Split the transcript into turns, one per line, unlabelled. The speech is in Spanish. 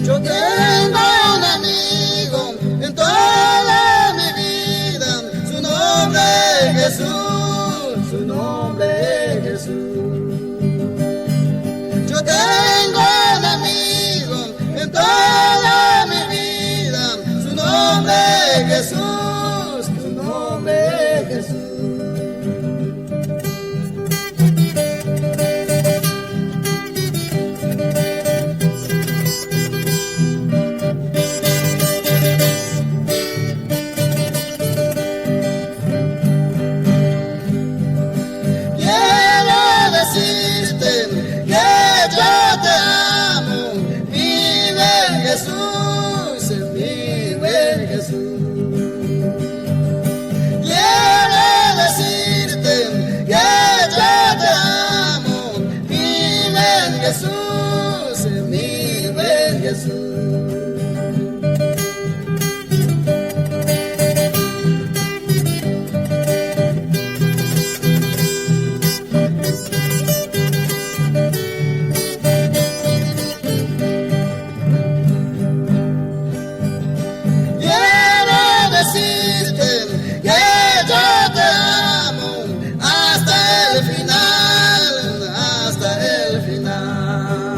Yo tengo un amigo en toda mi vida, su nombre es Jesús, su nombre es Jesús. Yo tengo un amigo en toda mi vida, su nombre es Jesús, su nombre es Jesús. Jesús, vive en Jesús. Quiero decirte que yo te amo. Vive en Jesús, vive en Jesús. Decirte que yo te amo hasta el final, hasta el final.